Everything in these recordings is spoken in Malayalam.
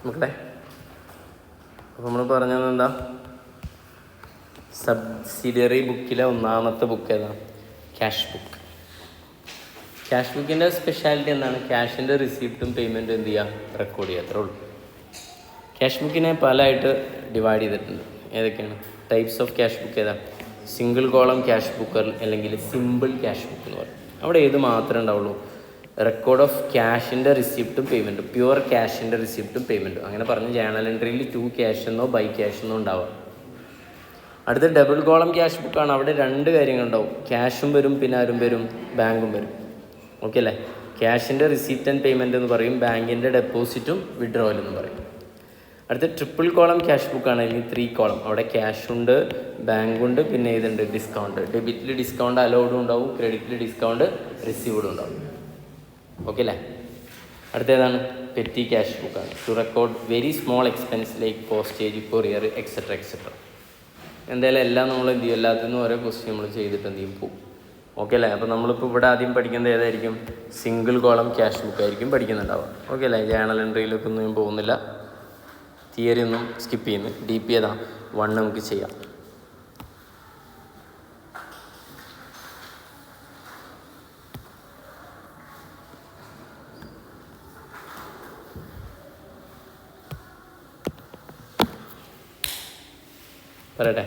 മക്കളെ, അപ്പോൾ നമ്മൾ പറഞ്ഞത് എന്താ? സബ്സിഡിയറി ബുക്കിലെ ഒന്നാമത്തെ ബുക്ക് ഏതാണ്? Cash book. ക്യാഷ് ബുക്കിൻ്റെ സ്പെഷ്യാലിറ്റി എന്താണ്? ക്യാഷിൻ്റെ റിസീപ്റ്റും പേയ്മെൻറ്റും എന്ത് ചെയ്യുക? റെക്കോർഡ് ചെയ്യുക, അത്രേ ഉള്ളൂ. ക്യാഷ് ബുക്കിനെ പലതായിട്ട് ഡിവൈഡ് ചെയ്തിട്ടുണ്ട്. ഏതൊക്കെയാണ് ടൈപ്സ് ഓഫ് ക്യാഷ് ബുക്ക്? ഏതാ? സിംഗിൾ കോളം ക്യാഷ് ബുക്ക് അല്ലെങ്കിൽ സിമ്പിൾ ക്യാഷ് ബുക്ക് എന്ന് പറയും. അവിടെ ഏത് മാത്രമേ ഉണ്ടാവുള്ളൂ? റെക്കോർഡ് ഓഫ് ക്യാഷിൻ്റെ റിസിപ്റ്റും പേയ്മെൻറ്റും, പ്യുവർ ക്യാഷിൻ്റെ റിസിപ്റ്റും പേയ്മെൻറ്റും. അങ്ങനെ പറഞ്ഞ് ജേണൽ എൻട്രിയിൽ 2 ക്യാഷ് എന്നോ ബൈ ക്യാഷ് എന്നോ ഉണ്ടാവുക. അടുത്ത ഡബിൾ കോളം ക്യാഷ് ബുക്കാണ്. അവിടെ 2 കാര്യങ്ങളുണ്ടാവും. ക്യാഷും വരും, പിന്നെ ആരും വരും? ബാങ്കും വരും. ഓക്കെ അല്ലേ? ക്യാഷിൻ്റെ റിസീപ്റ്റ് ആൻഡ് പേയ്മെൻറ്റ് എന്ന് പറയും, ബാങ്കിൻ്റെ ഡെപ്പോസിറ്റും വിഡ്രോവൽ എന്ന് പറയും. അടുത്ത ട്രിപ്പിൾ കോളം ക്യാഷ് ബുക്കാണ്, അല്ലെങ്കിൽ 3 കോളം. അവിടെ ക്യാഷുണ്ട്, ബാങ്കുണ്ട്, പിന്നെ ഇതുണ്ട് ഡിസ്കൗണ്ട്. ഡെബിറ്റിൽ ഡിസ്കൗണ്ട് അലൗഡും ഉണ്ടാവും, ക്രെഡിറ്റിൽ ഡിസ്കൗണ്ട് റിസീവ്ഡും ഉണ്ടാവും. ഓക്കെ അല്ലേ? അടുത്തേതാണ് പെറ്റി ക്യാഷ് ബുക്കാണ്. To record very small expense like postage, courier, etcetera etcetera. എന്തായാലും എല്ലാം നമ്മൾ എന്ത് ചെയ്യും? എല്ലാത്തിനും ഓരോ ക്വസ്റ്റ്യൻ നമ്മൾ ചെയ്തിട്ട് എന്ത് ചെയ്യും? പോകും. ഓക്കെ അല്ലേ? അപ്പോൾ നമ്മളിപ്പോൾ ഇവിടെ ആദ്യം പഠിക്കുന്നത് ഏതായിരിക്കും? സിംഗിൾ കോളം ക്യാഷ് ബുക്ക് ആയിരിക്കും പഠിക്കുന്നുണ്ടാവുക. ഓക്കെ അല്ലേ? ജേണൽ എൻട്രിയിലൊക്കെ ഒന്നും ഞാൻ പോകുന്നില്ല, തിയറി ഒന്നും സ്കിപ്പ് ചെയ്യുന്നു. DP ഏതാ? 1 നമുക്ക് ചെയ്യാം. പറയട്ടെ.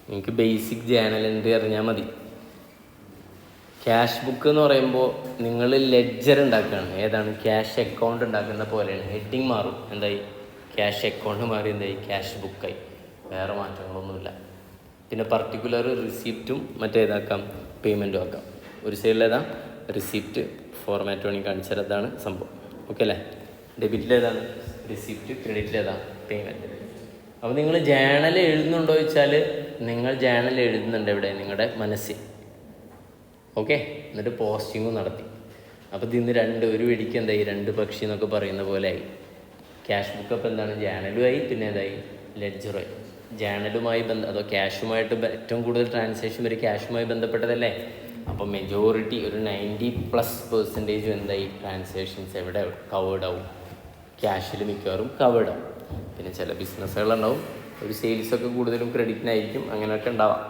നിങ്ങൾക്ക് ബേസിക് ജേണൽ എൻട്രി അറിഞ്ഞാൽ മതി. ക്യാഷ് ബുക്ക് എന്ന് പറയുമ്പോൾ നിങ്ങൾ ലെഡ്ജർ ഉണ്ടാക്കുകയാണ്. ഏതാണ്? ക്യാഷ് അക്കൗണ്ട് ഉണ്ടാക്കുന്ന പോലെയാണ്. ഹെഡിങ് മാറും. എന്തായി? ക്യാഷ് അക്കൗണ്ട് മാറി എന്തായി? ക്യാഷ് ബുക്കായി. വേറെ മാറ്റങ്ങളൊന്നുമില്ല. പിന്നെ പർട്ടിക്കുലർ റിസീപ്റ്റും മറ്റേതാക്കാം, പേയ്മെൻറ്റും ആക്കാം. ഒരു സൈഡിലേതാ? റിസീപ്റ്റ് ഫോർമാറ്റ് വേണമെങ്കിൽ കാണിച്ചാൽ അതാണ് സംഭവം. ഓക്കെ അല്ലേ? ഡെബിറ്റിലേതാണ്? റിസീപ്റ്റ്, ക്രെഡിറ്റിലേതാ? പേയ്മെൻറ്റ്. അപ്പോൾ നിങ്ങൾ ജേണൽ എഴുതുന്നുണ്ടോ ചോദിച്ചാൽ, നിങ്ങൾ ജേണൽ എഴുതുന്നുണ്ട് എവിടെ? നിങ്ങളുടെ മനസ്സിൽ. ഓക്കെ, എന്നിട്ട് പോസ്റ്റിങ്ങും നടത്തി. അപ്പോൾ ഇതിന്ന് ഒരു വെടിക്ക് എന്തായി? 2 പക്ഷി എന്നൊക്കെ പറയുന്ന പോലെ ആയി. ക്യാഷ് ബുക്ക് അപ്പോൾ എന്താണ്? ജേണലുമായി, പിന്നെ എന്തായി? ലെഡ്ജറുമായി. ജേണലുമായി അതോ ക്യാഷുമായിട്ട് ഏറ്റവും കൂടുതൽ ട്രാൻസാക്ഷൻ വരെ ക്യാഷുമായി ബന്ധപ്പെട്ടതല്ലേ? അപ്പോൾ മെജോറിറ്റി ഒരു 90+% എന്തായി? ട്രാൻസാക്ഷൻസ് എവിടെ കവേർഡ് ആവും? ക്യാഷിൽ മിക്കവാറും കവേർഡ് ആവും. പിന്നെ ചില ബിസിനസ്സുകളുണ്ടാവും, ഒരു സെയിൽസൊക്കെ കൂടുതലും ക്രെഡിറ്റിനായിരിക്കും, അങ്ങനെയൊക്കെ ഉണ്ടാവാം.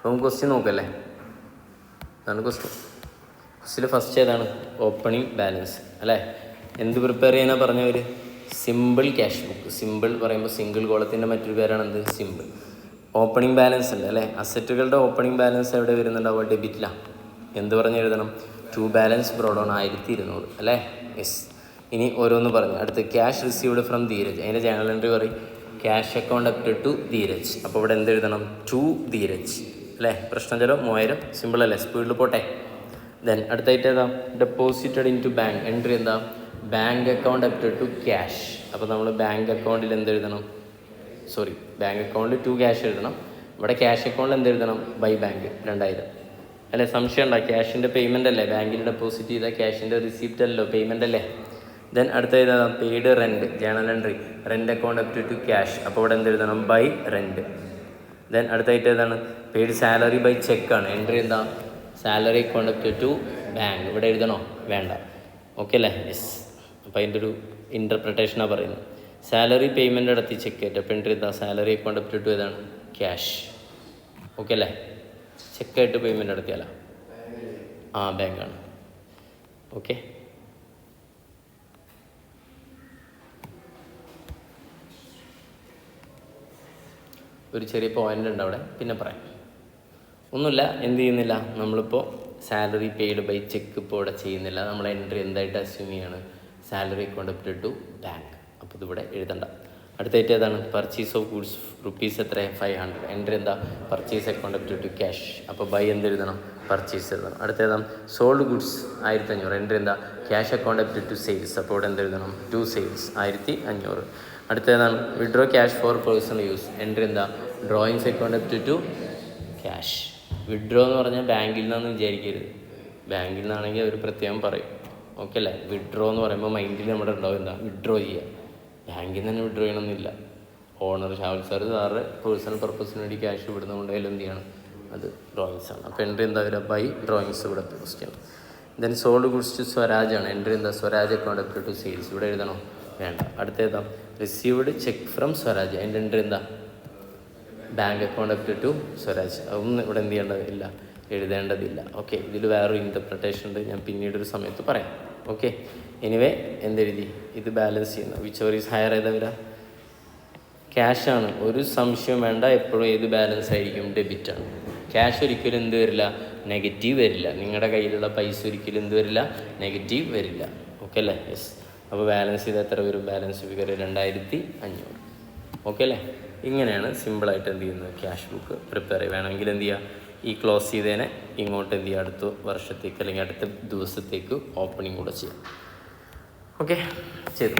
നമുക്ക് ക്വസ്റ്റ്യൻ നോക്കല്ലേ? അതാണ് ക്വസ്റ്റ്യൻ ഫസ്റ്റ് ഏതാണ്? ഓപ്പണിംഗ് ബാലൻസ് അല്ലേ? എന്ത് പ്രിപ്പയർ ചെയ്യാനാണ് പറഞ്ഞവർ? Simple cash book. സിമ്പിൾ പറയുമ്പോൾ സിംഗിൾ കോളത്തിൻ്റെ മറ്റൊരു പേരാണ് എന്ത്? സിമ്പിൾ. ഓപ്പണിംഗ് ബാലൻസ് ഉണ്ട് അല്ലേ? അസറ്റുകളുടെ ഓപ്പണിംഗ് ബാലൻസ് എവിടെ വരുന്നുണ്ടാവുക? ഡെബിറ്റിലാണ്. എന്ത് പറഞ്ഞ് എഴുതണം? ടു ബാലൻസ് ബ്രോഡ് ഓൺ 1200 അല്ലേ? യെസ്. ഇനി ഓരോന്ന് പറഞ്ഞു. അടുത്ത് ക്യാഷ് റിസീവ്ഡ് ഫ്രം ധീരജ്. അതിൻ്റെ ജേണൽ എൻട്രി പറയും cash account up to Dheeraj. അപ്പോൾ ഇവിടെ എന്ത് എഴുതണം? ടു ധീരജ് അല്ലേ? പ്രശ്നം ചില 3000. സിമ്പിൾ അല്ലേ? സ്പീഡിൽ പോട്ടെ. ദെൻ അടുത്തായിട്ട് ഏതാ? Deposited in to bank. Entry എന്താ? Bank account up to cash. അപ്പോൾ നമ്മൾ ബാങ്ക് അക്കൗണ്ടിൽ എന്ത് എഴുതണം? ബാങ്ക് അക്കൗണ്ടിൽ 2 ക്യാഷ് എഴുതണം. ഇവിടെ ക്യാഷ് അക്കൗണ്ടിൽ എന്ത് എഴുതണം? ബൈ ബാങ്ക് 2000 അല്ലേ? സംശയം ഉണ്ടോ? ക്യാഷിൻ്റെ പേയ്മെൻ്റ് അല്ലേ? ബാങ്കിൽ ഡെപ്പോസിറ്റ് ചെയ്താൽ ക്യാഷിൻ്റെ റിസീപ്റ്റ് അല്ലല്ലോ, പേയ്മെൻ്റ് അല്ലേ? ദെൻ അടുത്ത ഏതാ? Paid rent. Journal entry rent account up to cash. അപ്പോൾ ഇവിടെ എന്ത് എഴുതണം? By rent. ദെൻ അടുത്തായിട്ട് ഏതാണ്? പെയ്ഡ് സാലറി ബൈ ചെക്കാണ്. എൻട്രി എന്താ? Salary account up to bank. ഇവിടെ എഴുതണോ? വേണ്ട. ഓക്കെ അല്ലേ? യെസ്. അപ്പോൾ അതിൻ്റെ ഒരു ഇൻ്റർപ്രിട്ടേഷനാണ് പറയുന്നത്. സാലറി പേയ്മെൻറ്റ് നടത്തി ചെക്ക് ആയിട്ട്. അപ്പോൾ എൻട്രി എന്താ? സാലറി അക്കൗണ്ട് അപ് ടു ഏതാണ്? ക്യാഷ്. ഓക്കെ അല്ലേ? ചെക്കായിട്ട് പേയ്മെൻറ്റ് നടത്തിയാലോ? ബാങ്കാണ്. ഓക്കെ. ഒരു ചെറിയ പോയിൻ്റ് ഉണ്ട് അവിടെ, പിന്നെ പറയാം. ഒന്നുമില്ല, എന്ത് ചെയ്യുന്നില്ല നമ്മളിപ്പോൾ സാലറി പെയ്ഡ് ബൈ ചെക്ക് ഇപ്പോൾ ഇവിടെ ചെയ്യുന്നില്ല. നമ്മൾ എൻട്രി എന്തായിട്ട് അസ്യൂം ചെയ്യാണ്? Salary account up to bank. അപ്പോൾ ഇതിവിടെ എഴുതണ്ട. അടുത്തായിട്ട് ഏതാണ്? പർച്ചേസ് ഓഫ് ഗുഡ്സ് റുപ്പീസ് എത്ര? 500. എൻട്രി എന്താ? Purchase account up to cash. അപ്പോൾ ബൈ എന്ത് എഴുതണം? പർച്ചേസ് എഴുതണം. അടുത്തേതാണ്? Sold goods 1500. എൻട്രി എന്താ? Cash account up to sales. അപ്പോൾ ഇവിടെ എന്ത് എഴുതണം? To sales 1500. അടുത്തേതാണ്? Withdraw cash for personal use. Entry എന്താ? Drawings account up to cash. Withdraw എന്ന് പറഞ്ഞാൽ ബാങ്കിൽ നിന്നാണെന്ന് വിചാരിക്കരുത്. ബാങ്കിൽ നിന്നാണെങ്കിൽ അവർ പ്രത്യേകം പറയും. ഓക്കെ അല്ലേ? വിഡ്രോ എന്ന് പറയുമ്പോൾ മൈൻഡിൽ നമ്മുടെ ഉണ്ടാവും എന്താ? വിഡ്രോ ചെയ്യുക. ബാങ്കിൽ നിന്ന് തന്നെ വിഡ്രോ ചെയ്യണമെന്നില്ല. ഓണർ ഷാവൽ സാറ് പേഴ്സണൽ പർപ്പസിന് വേണ്ടി ക്യാഷ് വിടുന്നതുകൊണ്ട് അതിൽ എന്ത് ചെയ്യണം? അത് ഡ്രോയിങ്സ് ആണ്. അപ്പോൾ എൻട്രി എന്താ വരിക? ബൈ ഡ്രോയിങ്സ് ഇവിടെ പോസ്റ്റ് ചെയ്യണം. Then sold goods to Swaraj ആണ്. എൻട്രി എന്താ? Swaraj account up to sales. ഇവിടെ എഴുതണോ? വേണ്ട. അടുത്തേതാ? Received cheque from Swaraj. അതിൻ്റെ എൻട്രി എന്താ? Bank account up to Swaraj. അതൊന്നും ഇവിടെ എന്ത് ചെയ്യേണ്ടതില്ല, എഴുതേണ്ടതില്ല. ഓക്കെ, ഇതിൽ വേറൊരു ഇൻ്റർപ്രിട്ടേഷൻ ഉണ്ട്, ഞാൻ പിന്നീടൊരു സമയത്ത് പറയാം. ഓക്കെ, എനിവേ എന്തെഴുതി? ഇത് ബാലൻസ് ചെയ്യുന്ന വിച്ച് ഓവർ ഈസ് ഹയർ ഏതാ വരിക? ക്യാഷാണ്. ഒരു സംശയം വേണ്ട, എപ്പോഴും ഏത് ബാലൻസ് ആയിരിക്കും? ഡെബിറ്റാണ്. ക്യാഷ് ഒരിക്കലും എന്ത് വരില്ല? നെഗറ്റീവ് വരില്ല. നിങ്ങളുടെ കയ്യിലുള്ള പൈസ ഒരിക്കലും എന്ത് വരില്ല? നെഗറ്റീവ് വരില്ല. ഓക്കെ അല്ലേ? യെസ്. അപ്പോൾ ബാലൻസ് ചെയ്ത് എത്ര വരും? Balance figure 2500. ഓക്കെ അല്ലേ? ഇങ്ങനെയാണ് സിമ്പിളായിട്ട് എന്ത് ചെയ്യുന്നത്? ക്യാഷ് ബുക്ക് പ്രിപ്പയർ ചെയ്യുക. വേണമെങ്കിൽ എന്ത് ചെയ്യുക? ഈ ക്ലോസ് ചെയ്തതിനെ ഇങ്ങോട്ട് എന്ത് ചെയ്യുക? അടുത്ത വർഷത്തേക്ക് അല്ലെങ്കിൽ അടുത്ത ദിവസത്തേക്ക് ഓപ്പണിംഗ് കൂടെ ചെയ്യാം. ഓക്കെ, ചെയ്തു.